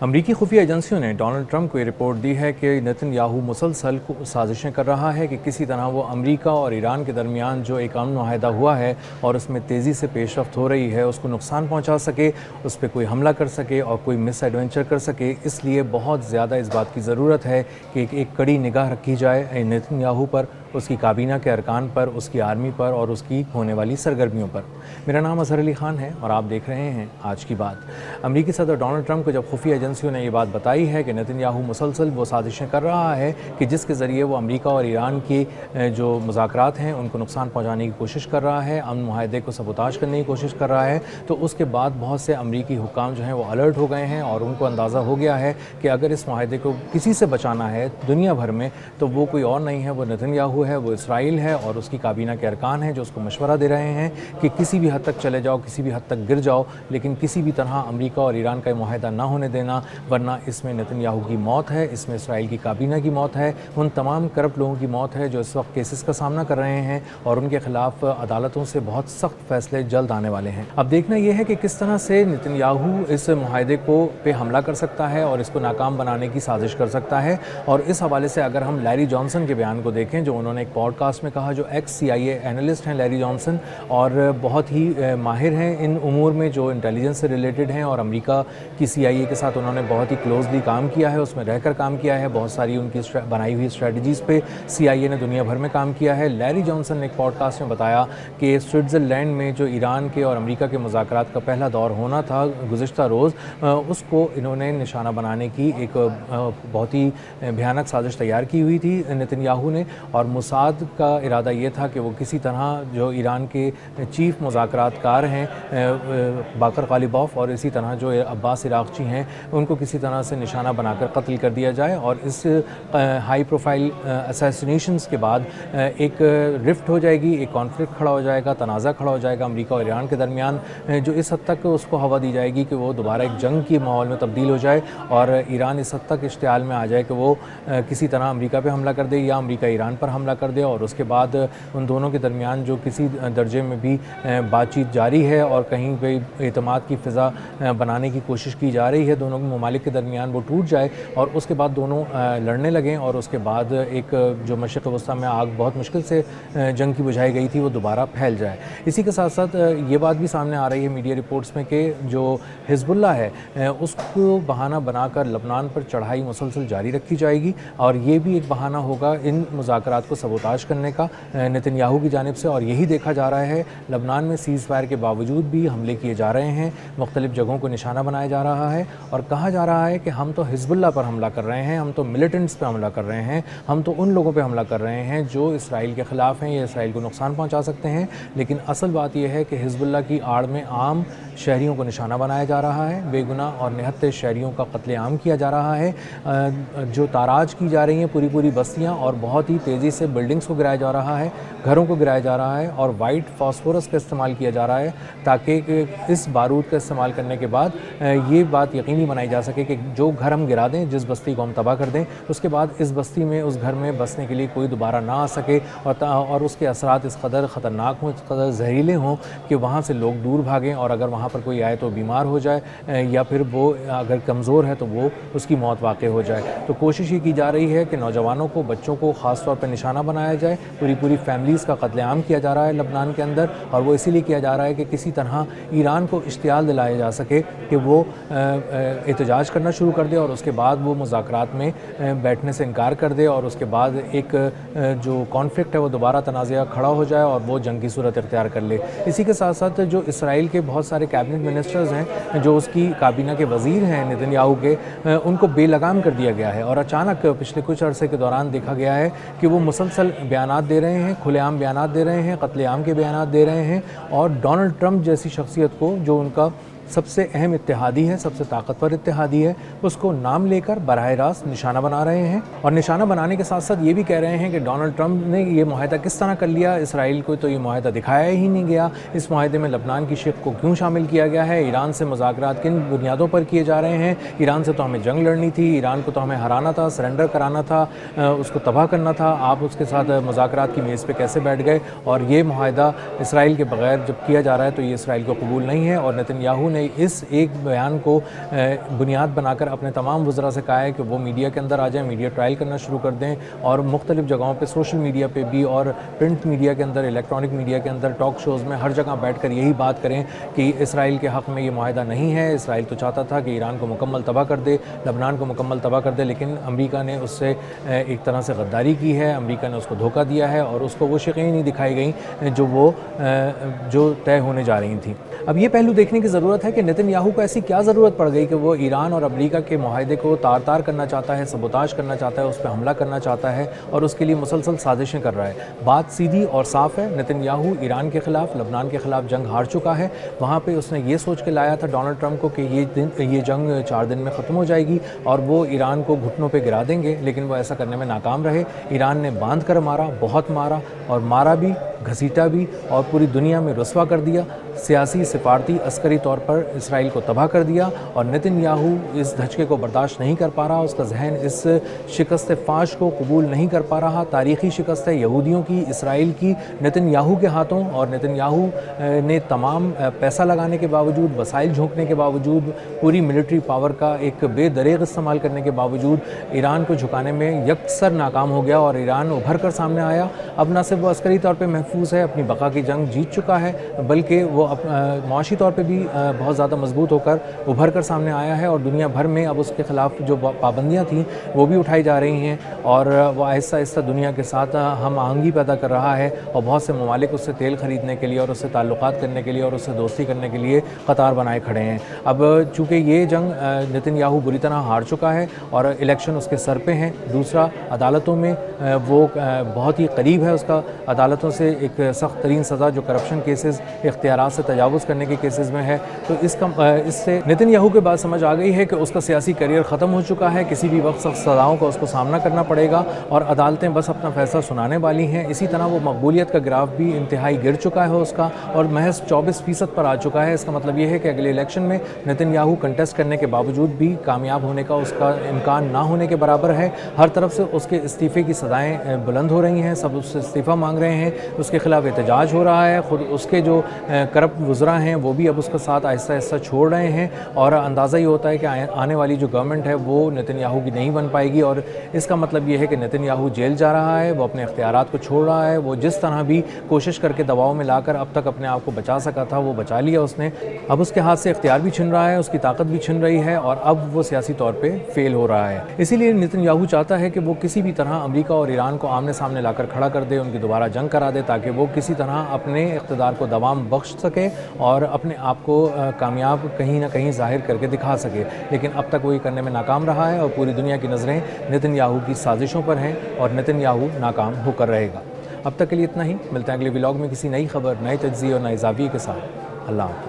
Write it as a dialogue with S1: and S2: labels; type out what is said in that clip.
S1: امریکی خفیہ ایجنسیوں نے ڈونلڈ ٹرمپ کو یہ رپورٹ دی ہے کہ نیتن یاہو مسلسل سازشیں کر رہا ہے کہ کسی طرح وہ امریکہ اور ایران کے درمیان جو ایک امن معاہدہ ہوا ہے اور اس میں تیزی سے پیش رفت ہو رہی ہے اس کو نقصان پہنچا سکے، اس پہ کوئی حملہ کر سکے اور کوئی مس ایڈونچر کر سکے۔ اس لیے بہت زیادہ اس بات کی ضرورت ہے کہ ایک کڑی نگاہ رکھی جائے نیتن یاہو پر، اس کی کابینہ کے ارکان پر، اس کی آرمی پر اور اس کی ہونے والی سرگرمیوں پر۔ میرا نام اظہر علی خان ہے اور آپ دیکھ رہے ہیں آج کی بات۔ امریکی صدر ڈونلڈ ٹرمپ کو جب خفیہ ایجنسیوں نے یہ بات بتائی ہے کہ نیتن یاہو مسلسل وہ سازشیں کر رہا ہے کہ جس کے ذریعے وہ امریکہ اور ایران کی جو مذاکرات ہیں ان کو نقصان پہنچانے کی کوشش کر رہا ہے، امن معاہدے کو سبوتاژ کرنے کی کوشش کر رہا ہے، تو اس کے بعد بہت سے امریکی حکام جو ہیں وہ الرٹ ہو گئے ہیں اور ان کو اندازہ ہو گیا ہے کہ اگر اس معاہدے کو کسی سے بچانا ہے دنیا بھر میں تو وہ کوئی اور نہیں ہے، وہ نیتن یاہو ہے، وہ اسرائیل ہے اور اس کی کابینہ کے ارکان ہیں جو اس کو مشورہ دے رہے ہیں کہ کسی بھی حد تک چلے جاؤ، کسی بھی حد تک گر جاؤ، لیکن کسی بھی طرح امریکہ اور ایران کا معاہدہ نہ ہونے دینا، ورنہ اس میں نیتن یاہو کی موت ہے، اس میں اسرائیل کی کابینہ کی موت ہے، ان تمام کرپٹ لوگوں کی موت ہے جو اس وقت کیسز کا سامنا کر رہے ہیں اور ان کے خلاف عدالتوں سے بہت سخت فیصلے جلد آنے والے ہیں۔ اب دیکھنا یہ ہے کہ کس طرح سے نیتن یاہو اس معاہدے پہ حملہ کر سکتا ہے اور اس کو ناکام بنانے کی سازش کر سکتا ہے۔ اور اس حوالے سے اگر ہم لیری جانسن کے بیان کو دیکھیں جو انہوں نے ایک پوڈ کاسٹ میں کہا، جو ایکس CIA اینالسٹ ہیں لیری جانسن اور بہت ہی ماہر ہیں ان امور میں جو انٹیلیجنس سے ریلیٹڈ ہیں اور امریکہ کی CIA کے ساتھ انہوں نے بہت ہی کلوزلی کام کیا ہے، اس میں رہ کر کام کیا ہے، بہت ساری ان کی بنائی ہوئی اسٹریٹجیز پہ CIA نے دنیا بھر میں کام کیا ہے۔ لیری جانسن نے ایک پوڈ کاسٹ میں بتایا کہ سوئٹزرلینڈ میں جو ایران کے اور امریکہ کے مذاکرات کا پہلا دور ہونا تھا گزشتہ روز، اس کو انہوں نے نشانہ بنانے کی ایک بہت ہی بھیانک سازش تیار کی ہوئی تھی نیتن یاہو نے، اور موساد کا ارادہ یہ تھا کہ وہ کسی طرح جو ایران کے چیف مذاکرات کار ہیں باقر غالیباف اور اسی طرح جو عباس عراقچی ہیں ان کو کسی طرح سے نشانہ بنا کر قتل کر دیا جائے، اور اس ہائی پروفائل اسیسینیشنز کے بعد ایک رفٹ ہو جائے گی، ایک کانفلکٹ کھڑا ہو جائے گا، تنازع کھڑا ہو جائے گا امریکہ اور ایران کے درمیان، جو اس حد تک اس کو ہوا دی جائے گی کہ وہ دوبارہ ایک جنگ کی ماحول میں تبدیل ہو جائے اور ایران اس حد تک اشتعال میں آ جائے کہ وہ کسی طرح امریکہ پہ حملہ کر دے یا امریکہ ایران پر حملہ کر دے، اور اس کے بعد ان دونوں کے درمیان جو کسی درجے میں بھی بات چیت جاری ہے اور کہیں پہ اعتماد کی فضا بنانے کی کوشش کی جا رہی ہے دونوں ممالک کے درمیان، وہ ٹوٹ جائے اور اس کے بعد دونوں لڑنے لگیں اور اس کے بعد ایک جو مشرق وسطیٰ میں آگ بہت مشکل سے جنگ کی بجھائی گئی تھی وہ دوبارہ پھیل جائے۔ اسی کے ساتھ ساتھ یہ بات بھی سامنے آ رہی ہے میڈیا رپورٹس میں کہ جو حزب اللہ ہے اس کو بہانہ بنا کر لبنان پر چڑھائی مسلسل جاری رکھی جائے گی اور یہ بھی ایک بہانہ ہوگا ان مذاکرات کو سبوتاژ کرنے کا نیتن یاہو کی جانب سے، اور یہی دیکھا جا رہا ہے لبنان میں سیز فائر کے باوجود بھی حملے کیے جا رہے ہیں، مختلف جگہوں کو نشانہ بنایا جا رہا ہے اور کہا جا رہا ہے کہ ہم تو حزب اللہ پر حملہ کر رہے ہیں، ہم تو ملیٹنٹس پہ حملہ کر رہے ہیں، ہم تو ان لوگوں پہ حملہ کر رہے ہیں جو اسرائیل کے خلاف ہیں یا اسرائیل کو نقصان پہنچا سکتے ہیں، لیکن اصل بات یہ ہے کہ حزب اللہ کی آڑ میں عام شہریوں کو نشانہ بنایا جا رہا ہے، بے گناہ اور نہتے شہریوں کا قتل عام کیا جا رہا ہے، جو تاراج کی جا رہی ہیں پوری بستیاں اور بہت ہی تیزی سے بلڈنگز کو گرایا جا رہا ہے، گھروں کو گرایا جا رہا ہے اور وائٹ فاسفورس کا استعمال کیا جا رہا ہے تاکہ اس بارود کا استعمال کرنے کے بعد یہ بات یقینی بنائی جا سکے کہ جو گھر ہم گرا دیں، جس بستی کو ہم تباہ کر دیں، اس کے بعد اس بستی میں اس گھر میں بسنے کے لیے کوئی دوبارہ نہ آ سکے اور اس کے اثرات اس قدر خطرناک ہوں، اس قدر زہریلے ہوں کہ وہاں سے لوگ دور بھاگیں اور اگر وہاں پر کوئی آئے تو بیمار ہو جائے یا پھر وہ اگر کمزور ہے تو وہ اس کی موت واقع ہو جائے۔ تو کوشش یہ کی جا رہی ہے کہ نوجوانوں کو، بچوں کو خاص طور پہ نشانہ بنایا جائے، پوری فیملیز کا قتل عام کیا جا رہا ہے لبنان کے اندر، اور وہ اسی لیے کیا جا رہا ہے کہ کسی طرح ایران کو اشتعال دلایا جا سکے کہ وہ احتجاج کرنا شروع کر دے اور اس کے بعد وہ مذاکرات میں بیٹھنے سے انکار کر دے اور اس کے بعد ایک جو کانفلکٹ ہے وہ دوبارہ تنازعہ کھڑا ہو جائے اور وہ جنگ کی صورت اختیار کر لے۔ اسی کے ساتھ ساتھ جو اسرائیل کے بہت سارے کیبنٹ منسٹرز ہیں، جو اس کی کابینہ کے وزیر ہیں نیتن یاہو کے، ان کو بے لگام کر دیا گیا ہے اور اچانک پچھلے کچھ عرصے کے دوران دیکھا گیا ہے کہ وہ مسلسل بیانات دے رہے ہیں، کھلے عام بیانات دے رہے ہیں، قتل عام کے بیانات دے رہے ہیں، اور ڈونلڈ ٹرمپ جیسی شخصیت کو جو ان کا سب سے اہم اتحادی ہے، سب سے طاقتور اتحادی ہے، اس کو نام لے کر براہ راست نشانہ بنا رہے ہیں، اور نشانہ بنانے کے ساتھ ساتھ یہ بھی کہہ رہے ہیں کہ ڈونلڈ ٹرمپ نے یہ معاہدہ کس طرح کر لیا، اسرائیل کو تو یہ معاہدہ دکھایا ہی نہیں گیا، اس معاہدے میں لبنان کی شق کو کیوں شامل کیا گیا ہے، ایران سے مذاکرات کن بنیادوں پر کیے جا رہے ہیں، ایران سے تو ہمیں جنگ لڑنی تھی، ایران کو تو ہمیں ہرانا تھا، سرنڈر کرانا تھا، اس کو تباہ کرنا تھا، آپ اس کے ساتھ مذاکرات کی میز پہ کیسے بیٹھ گئے، اور یہ معاہدہ اسرائیل کے بغیر جب کیا جا رہا ہے تو یہ اسرائیل کو قبول نہیں ہے، اور نیتن یاہو نے نے اس ایک بیان کو بنیاد بنا کر اپنے تمام وزراء سے کہا ہے کہ وہ میڈیا کے اندر آ جائیں، میڈیا ٹرائل کرنا شروع کر دیں اور مختلف جگہوں پہ سوشل میڈیا پہ بھی اور پرنٹ میڈیا کے اندر، الیکٹرانک میڈیا کے اندر، ٹاک شوز میں ہر جگہ بیٹھ کر یہی بات کریں کہ اسرائیل کے حق میں یہ معاہدہ نہیں ہے. اسرائیل تو چاہتا تھا کہ ایران کو مکمل تباہ کر دے، لبنان کو مکمل تباہ کر دے، لیکن امریکہ نے اس سے ایک طرح سے غداری کی ہے. امریکہ نے اس کو دھوکہ دیا ہے اور اس کو وہ شقیں نہیں دکھائی گئیں جو طے ہونے جا رہی تھیں. اب یہ پہلو دیکھنے کی ضرورت ہے کہ نتن یاہو کو ایسی کیا ضرورت پڑ گئی کہ وہ ایران اور امریکہ کے معاہدے کو تار تار کرنا چاہتا ہے، سبوتاژ کرنا چاہتا ہے، اس پہ حملہ کرنا چاہتا ہے اور اس کے لیے مسلسل سازشیں کر رہا ہے. بات سیدھی اور صاف ہے، نتن یاہو ایران کے خلاف، لبنان کے خلاف جنگ ہار چکا ہے. وہاں پہ اس نے یہ سوچ کے لایا تھا ڈونلڈ ٹرمپ کو کہ یہ جنگ 4 دن میں ختم ہو جائے گی اور وہ ایران کو گھٹنوں پہ گرا دیں گے، لیکن وہ ایسا کرنے میں ناکام رہے. ایران نے باندھ کر مارا، بہت مارا، اور مارا بھی، گھسیٹا بھی اور پوری دنیا میں رسوا کر دیا. سیاسی، سفارتی، عسکری طور پر اسرائیل کو تباہ کر دیا اور نتن یاہو اس دھچکے کو برداشت نہیں کر پا رہا. اس کا ذہن اس شکست فاش کو قبول نہیں کر پا رہا. تاریخی شکست ہے یہودیوں کی، اسرائیل کی، نتن یاہو کے ہاتھوں. اور نتن یاہو نے تمام پیسہ لگانے کے باوجود، وسائل جھونکنے کے باوجود، پوری ملٹری پاور کا ایک بے دریغ استعمال کرنے کے باوجود ایران کو جھکانے میں یکسر ناکام ہو گیا اور ایران ابھر کر سامنے آیا. اب نہ صرف وہ عسکری طور پہ محفوظ ہے، اپنی بقا کی جنگ جیت چکا ہے، بلکہ وہ معاشی طور پہ بھی بہت زیادہ مضبوط ہو کر ابھر کر سامنے آیا ہے. اور دنیا بھر میں اب اس کے خلاف جو پابندیاں تھیں وہ بھی اٹھائی جا رہی ہیں اور وہ آہستہ آہستہ دنیا کے ساتھ ہم آہنگی پیدا کر رہا ہے اور بہت سے ممالک اس سے تیل خریدنے کے لیے اور اس سے تعلقات کرنے کے لیے اور اس سے دوستی کرنے کے لیے قطار بنائے کھڑے ہیں. اب چونکہ یہ جنگ نتن یاہو بری طرح ہار چکا ہے اور الیکشن اس کے سر پہ ہیں. دوسرا، عدالتوں میں وہ بہت ہی قریب ہے اس کا عدالتوں سے ایک سخت ترین سزا جو کرپشن کیسز، اختیارات سے تجاوز کرنے کے کیسز میں ہے. تو اس سے نتن یاہو کے بعد سمجھ آ گئی ہے کہ اس کا سیاسی کیریئر ختم ہو چکا ہے. کسی بھی وقت سخت سزاؤں کا اس کو سامنا کرنا پڑے گا اور عدالتیں بس اپنا فیصلہ سنانے والی ہیں. اسی طرح وہ مقبولیت کا گراف بھی انتہائی گر چکا ہے اس کا اور محض 24% پر آ چکا ہے. اس کا مطلب یہ ہے کہ اگلے الیکشن میں نتن یاہو کنٹیسٹ کرنے کے باوجود بھی کامیاب ہونے کا اس کا امکان نہ ہونے کے برابر ہے. ہر طرف سے اس کے استعفے کی صدائیں بلند ہو رہی ہیں، سب اس سے استعفیٰ مانگ رہے ہیں، اس کے خلاف احتجاج ہو رہا ہے. خود اس کے جو کرپٹ وزراء ہیں وہ بھی اب اس کا ساتھ آہستہ آہستہ چھوڑ رہے ہیں اور اندازہ یہ ہوتا ہے کہ آنے والی جو گورنمنٹ ہے وہ نتن یاہو کی نہیں بن پائے گی. اور اس کا مطلب یہ ہے کہ نتن یاہو جیل جا رہا ہے، وہ اپنے اختیارات کو چھوڑ رہا ہے. وہ جس طرح بھی کوشش کر کے دباؤ میں لا کر اب تک اپنے آپ کو بچا سکا تھا وہ بچا لیا اس نے. اب اس کے ہاتھ سے اختیار بھی چھن رہا ہے، اس کی طاقت بھی چھن رہی ہے اور اب وہ سیاسی طور پہ فیل ہو رہا ہے. اسی لیے نتن یاہو چاہتا ہے کہ وہ کسی بھی طرح امریکہ اور ایران کو آمنے سامنے لا کر کھڑا کر دے، ان کی دوبارہ جنگ کرا دے تاکہ وہ کسی طرح اپنے اقتدار کو دوام بخش سکے اور اپنے آپ کو کامیاب کہیں نہ کہیں ظاہر کر کے دکھا سکے. لیکن اب تک وہ یہ کرنے میں ناکام رہا ہے اور پوری دنیا کی نظریں نتن یاہو کی سازشوں پر ہیں اور نتن یاہو ناکام ہو کر رہے گا. اب تک کے لیے اتنا ہی. ملتے ہیں اگلے ولاگ میں کسی نئی خبر، نئے تجزیے اور نئے زاویے کے ساتھ. اللہ حافظ.